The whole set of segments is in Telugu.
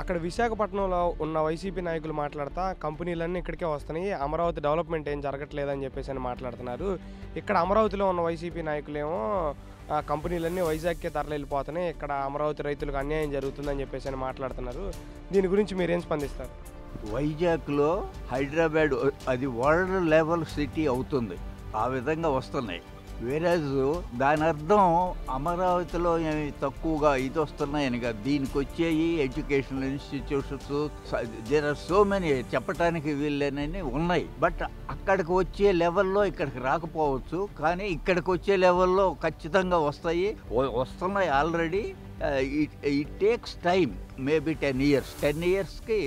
అక్కడ విశాఖపట్నంలో ఉన్న వైసీపీ నాయకులు మాట్లాడతా కంపెనీలన్నీ ఇక్కడికే వస్తున్నాయి, అమరావతి డెవలప్మెంట్ ఏం జరగట్లేదని చెప్పేసి అని మాట్లాడుతున్నారు. ఇక్కడ అమరావతిలో ఉన్న వైసీపీ నాయకులేమో కంపెనీలన్నీ వైజాగ్కే తరలిపోతున్నాయి, ఇక్కడ అమరావతి రైతులకు అన్యాయం జరుగుతుందని చెప్పేసి అని మాట్లాడుతున్నారు. దీని గురించి మీరేం స్పందిస్తారు? వైజాగ్లో హైదరాబాద్ అది వరల్డ్ లెవెల్ సిటీ అవుతుంది, ఆ విధంగా వస్తున్నాయి. వేరేజ్ దాని అర్థం అమరావతిలో తక్కువగా ఇది వస్తున్నాయని కాదు, దీనికి వచ్చేవి educational institutions there are so many, చెప్పడానికి వీళ్ళని ఉన్నాయి. బట్ అక్కడికి వచ్చే లెవెల్లో ఇక్కడికి రాకపోవచ్చు, కానీ ఇక్కడికి వచ్చే లెవెల్లో ఖచ్చితంగా వస్తున్నాయి already. It takes time, maybe 10 years. 10 yearsకి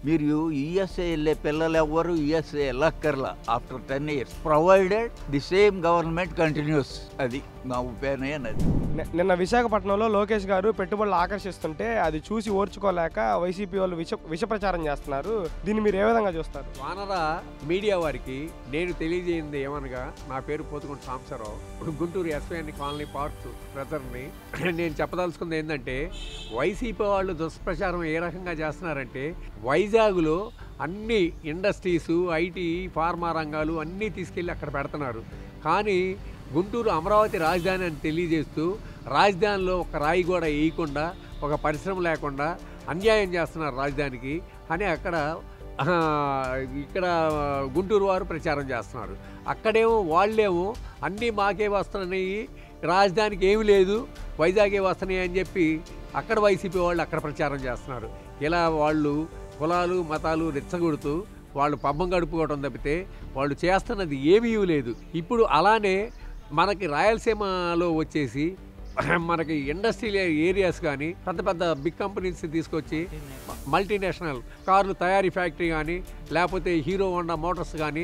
మీరు యుఎస్ఏ వెళ్ళే పిల్లలు ఎవ్వరు యుఎస్ఏ వెళ్ళక్కర్లా after 10 years, provided the same government continues. అది నా ఒపీనియన్. అది నిన్న విశాఖపట్నంలో లోకేష్ గారు పెట్టుబడులు ఆకర్షిస్తుంటే అది చూసి ఓర్చుకోలేక వైసీపీ వాళ్ళు విష ప్రచారం చేస్తున్నారు. దీన్ని మీరు ఏ విధంగా చూస్తారు? వానర మీడియా వారికి నేను తెలియజేయింది ఏమనగా, నా పేరు Pothukunta Sambasivarao, Guntur SYN colony park బ్రదర్ని. నేను చెప్పదలుచుకుంది ఏంటంటే, వైసీపీ వాళ్ళు దుష్ప్రచారం ఏ రకంగా చేస్తున్నారంటే, వైజాగ్లో అన్ని ఇండస్ట్రీసు, ఐటీ, ఫార్మా రంగాలు అన్నీ తీసుకెళ్ళి అక్కడ పెడుతున్నారు. కానీ గుంటూరు అమరావతి రాజధాని అని తెలియజేస్తూ రాజధానిలో ఒక రాయి కూడా వేయకుండా, ఒక పరిశ్రమ లేకుండా అన్యాయం చేస్తున్నారు రాజధానికి అని ఇక్కడ గుంటూరు వారు ప్రచారం చేస్తున్నారు. అక్కడేమో వాళ్ళేమో అన్నీ మాకే వస్తున్నాయి, రాజధానికి ఏమి లేదు, వైజాగే వస్తున్నాయి అని చెప్పి అక్కడ వైసీపీ వాళ్ళు అక్కడ ప్రచారం చేస్తున్నారు. ఇలా వాళ్ళు కులాలు మతాలు రెచ్చగొడుతూ వాళ్ళు పబ్బం గడుపుకోవడం తప్పితే వాళ్ళు చేస్తున్నది ఏమీ లేదు. ఇప్పుడు అలానే మనకి రాయలసీమలో వచ్చేసి మనకి ఇండస్ట్రియల్ ఏరియాస్ కానీ పెద్ద పెద్ద బిగ్ కంపెనీస్ తీసుకొచ్చి మల్టీనేషనల్ కార్లు తయారీ ఫ్యాక్టరీ కానీ, లేకపోతే హీరో హోండా మోటార్స్ కానీ,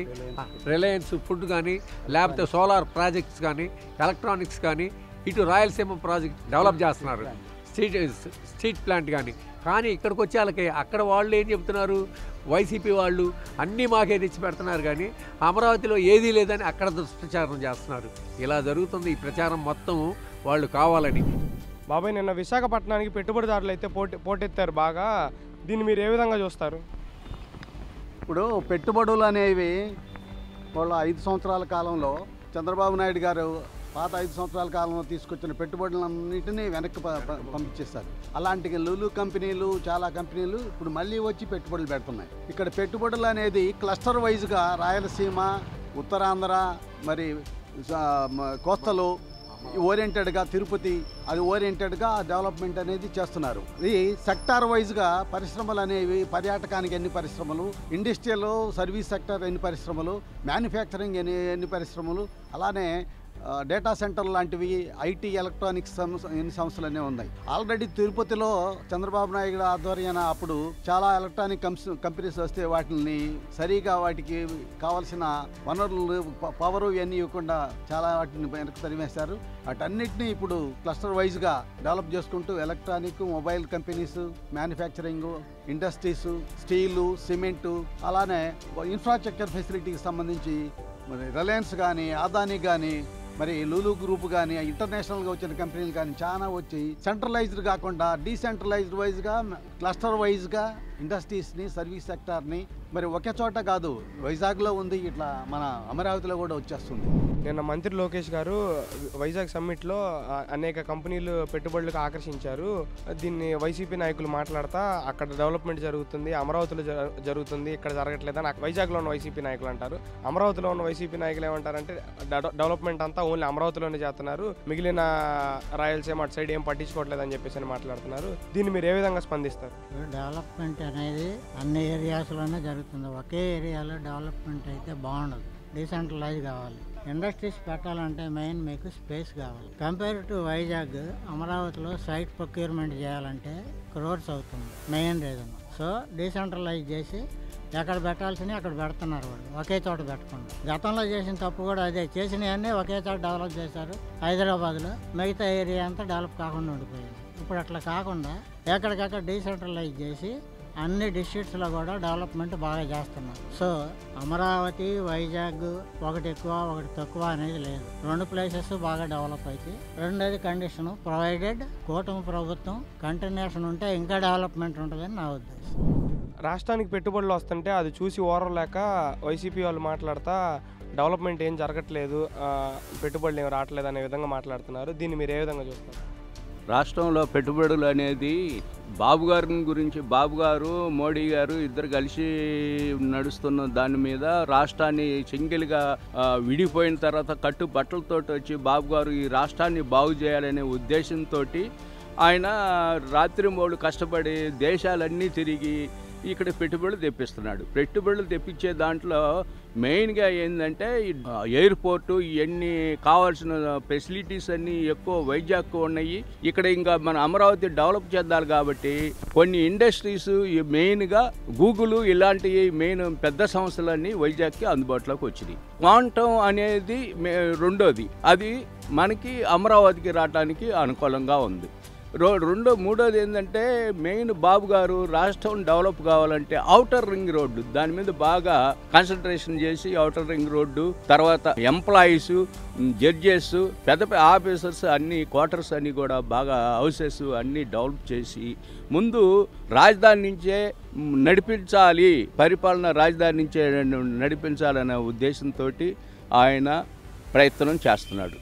రిలయన్స్ ఫుడ్ కానీ, లేకపోతే సోలార్ ప్రాజెక్ట్స్ కానీ, ఎలక్ట్రానిక్స్ కానీ, ఇటు రాయలసీమ ప్రాజెక్ట్ డెవలప్ చేస్తున్నారు, స్ట్రీట్ ప్లాంట్ కానీ ఇక్కడికి వచ్చే వాళ్ళకి అక్కడ వాళ్ళు ఏం చెప్తున్నారు, వైసీపీ వాళ్ళు అన్నీ మాకే తెచ్చి పెడుతున్నారు కానీ అమరావతిలో ఏదీ లేదని అక్కడ దుష్ప్రచారం చేస్తున్నారు. ఇలా జరుగుతుంది ఈ ప్రచారం మొత్తం వాళ్ళు కావాలని. బాబాయ్, నిన్న విశాఖపట్నానికి పెట్టుబడిదారులు అయితే పోటెత్తారు బాగా. దీన్ని మీరు ఏ విధంగా చూస్తారు? ఇప్పుడు పెట్టుబడులు అనేవి వాళ్ళ 5 సంవత్సరాల కాలంలో చంద్రబాబు నాయుడు గారు పాత 5 సంవత్సరాల కాలంలో తీసుకొచ్చిన పెట్టుబడులన్నింటినీ వెనక్కి పంపించేస్తారు. అలాంటి లులు కంపెనీలు, చాలా కంపెనీలు ఇప్పుడు మళ్ళీ వచ్చి పెట్టుబడులు పెడుతున్నాయి. ఇక్కడ పెట్టుబడులు అనేది క్లస్టర్ వైజ్గా రాయలసీమ, ఉత్తరాంధ్ర, మరి కోస్తలు ఓరియంటెడ్గా, తిరుపతి అది ఓరియంటెడ్గా డెవలప్మెంట్ అనేది చేస్తున్నారు. ఇది సెక్టార్ వైజ్గా పరిశ్రమలు అనేవి, పర్యాటకానికి ఎన్ని పరిశ్రమలు, ఇండస్ట్రియల్ సర్వీస్ సెక్టర్ ఎన్ని పరిశ్రమలు, మ్యానుఫ్యాక్చరింగ్ ఎన్ని పరిశ్రమలు, అలానే డేటా సెంటర్ లాంటివి, ఐటీ, ఎలక్ట్రానిక్స్ ఎన్ని సంస్థలు అనేవి ఉన్నాయి. ఆల్రెడీ తిరుపతిలో చంద్రబాబు నాయుడు ఆధ్వర్యాన అప్పుడు చాలా ఎలక్ట్రానిక్ కంపెనీస్ వస్తే వాటిని సరిగా వాటికి కావాల్సిన వనరులు, పవర్ ఇవన్నీ ఇవ్వకుండా చాలా వాటిని వెనక్కి తరిమేశారు. వాటన్నిటినీ ఇప్పుడు క్లస్టర్ వైజ్గా డెవలప్ చేసుకుంటూ electronic, mobile companies, manufacturing, industries, steel, cement, అలానే ఇన్ఫ్రాస్ట్రక్చర్ ఫెసిలిటీకి సంబంధించి మరి రిలయన్స్ కానీ, అదానీ కానీ, మరి లూలు గ్రూప్ కానీ, ఇంటర్నేషనల్గా వచ్చిన కంపెనీలు కానీ చాలా వచ్చి సెంట్రలైజ్డ్ కాకుండా డీసెంట్రలైజ్డ్ వైజ్గా, క్లస్టర్ వైజ్గా ఇండస్ట్రీస్ని, సర్వీస్ సెక్టార్ని మరి ఒకే చోట కాదు, వైజాగ్లో ఉంది, ఇట్లా మన అమరావతిలో కూడా వచ్చేస్తుంది. నిన్న మంత్రి లోకేష్ గారు వైజాగ్ సమ్మిట్లో అనేక కంపెనీలు పెట్టుబడులకు ఆకర్షించారు. దీన్ని వైసీపీ నాయకులు మాట్లాడతా అక్కడ డెవలప్మెంట్ జరుగుతుంది, అమరావతిలో జరుగుతుంది, ఇక్కడ జరగట్లేదని వైజాగ్లో ఉన్న వైసీపీ నాయకులు అంటారు. అమరావతిలో ఉన్న వైసీపీ నాయకులు ఏమంటారంటే డెవలప్మెంట్ అంతా ఓన్లీ అమరావతిలోనే చేస్తున్నారు, మిగిలిన రాయలసీమ అటు సైడ్ ఏం పట్టించుకోవట్లేదని చెప్పేసి అని మాట్లాడుతున్నారు. దీన్ని మీరు ఏ విధంగా స్పందిస్తారు? డెవలప్మెంట్ అనేది అన్ని ఏరియాస్లోనే జరుగుతుంది. ఒకే ఏరియాలో డెవలప్మెంట్ అయితే బాగుండదు, డీసెంట్రలైజ్ కావాలి. ఇండస్ట్రీస్ పెట్టాలంటే మెయిన్ మీకు స్పేస్ కావాలి. కంపేర్ టు వైజాగ్, అమరావతిలో సైట్ ప్రొక్యూర్మెంట్ చేయాలంటే క్రోర్స్ అవుతుంది, మెయిన్ రీజన్. సో డీసెంట్రలైజ్ చేసి ఎక్కడ పెట్టాల్సినవి అక్కడ పెడుతున్నారు వాళ్ళు, ఒకే చోట పెట్టకుండా. గతంలో చేసిన తప్పు కూడా అదే, చేసినవన్నీ ఒకే చోట డెవలప్ చేశారు హైదరాబాద్లో, మిగతా ఏరియా అంతా డెవలప్ కాకుండా ఉండిపోయింది. ఇప్పుడు అట్లా కాకుండా ఎక్కడికక్కడ డీసెంట్రలైజ్ చేసి అన్ని డిస్ట్రిక్ట్స్లో కూడా డెవలప్మెంట్ బాగా చేస్తున్నారు. సో అమరావతి, వైజాగ్ ఒకటి ఎక్కువ ఒకటి తక్కువ అనేది లేదు. రెండు ప్లేసెస్ బాగా డెవలప్ అయితే. రెండోది కండిషన్ ప్రొవైడెడ్ కూటమి ప్రభుత్వం కంటిన్యూషన్ ఉంటే ఇంకా డెవలప్మెంట్ ఉంటుందని నా ఉద్దేశం. రాష్ట్రానికి పెట్టుబడులు వస్తుంటే అది చూసి ఓరలేక వైసీపీ వాళ్ళు మాట్లాడతా డెవలప్మెంట్ ఏం జరగట్లేదు, పెట్టుబడులు ఏం రావట్లేదు అనే విధంగా మాట్లాడుతున్నారు. దీన్ని మీరు ఏ విధంగా చూస్తారు? రాష్ట్రంలో పెట్టుబడులు అనేది బాబు గారి గురించి, బాబు గారు మోడీ గారు ఇద్దరు కలిసి నడుస్తున్న దాని మీద రాష్ట్రాన్ని సింగిల్గా విడిపోయిన తర్వాత కట్టు బట్టలతో వచ్చి బాబు గారు ఈ రాష్ట్రాన్ని బాగు చేయాలనే ఉద్దేశంతో ఆయన రాత్రింబోళ్ళు కష్టపడి దేశాలన్నీ తిరిగి ఇక్కడ పెట్టుబడులు తెప్పిస్తున్నాడు. పెట్టుబడులు తెప్పించే దాంట్లో మెయిన్గా ఏంటంటే ఎయిర్పోర్టు, ఇవన్నీ కావాల్సిన ఫెసిలిటీస్ అన్నీ ఎక్కువ వైజాగ్ ఉన్నాయి. ఇక్కడ ఇంకా మన అమరావతి డెవలప్ చేద్దాం కాబట్టి కొన్ని ఇండస్ట్రీస్ మెయిన్గా గూగుల్ ఇలాంటి మెయిన్ పెద్ద సంస్థలన్నీ వైజాగ్కి అందుబాటులోకి వచ్చినాయి. క్వాంటమ్ అనేది రెండోది, అది మనకి అమరావతికి రావడానికి అనుకూలంగా ఉంది. మూడోది ఏంటంటే మెయిన్ బాబు గారు రాష్ట్రం డెవలప్ కావాలంటే ఔటర్ రింగ్ రోడ్డు దాని మీద బాగా కాన్సన్ట్రేషన్ చేసి ఔటర్ రింగ్ రోడ్డు, తర్వాత ఎంప్లాయీస్, జడ్జెస్, పెద్ద పెద్ద ఆఫీసర్స్ అన్ని క్వార్టర్స్ అన్నీ కూడా బాగా హౌసెస్ అన్నీ డెవలప్ చేసి ముందు రాజధాని నుంచే నడిపించాలి, పరిపాలన రాజధాని నుంచే నడిపించాలనే ఉద్దేశంతో ఆయన ప్రయత్నం చేస్తున్నాడు.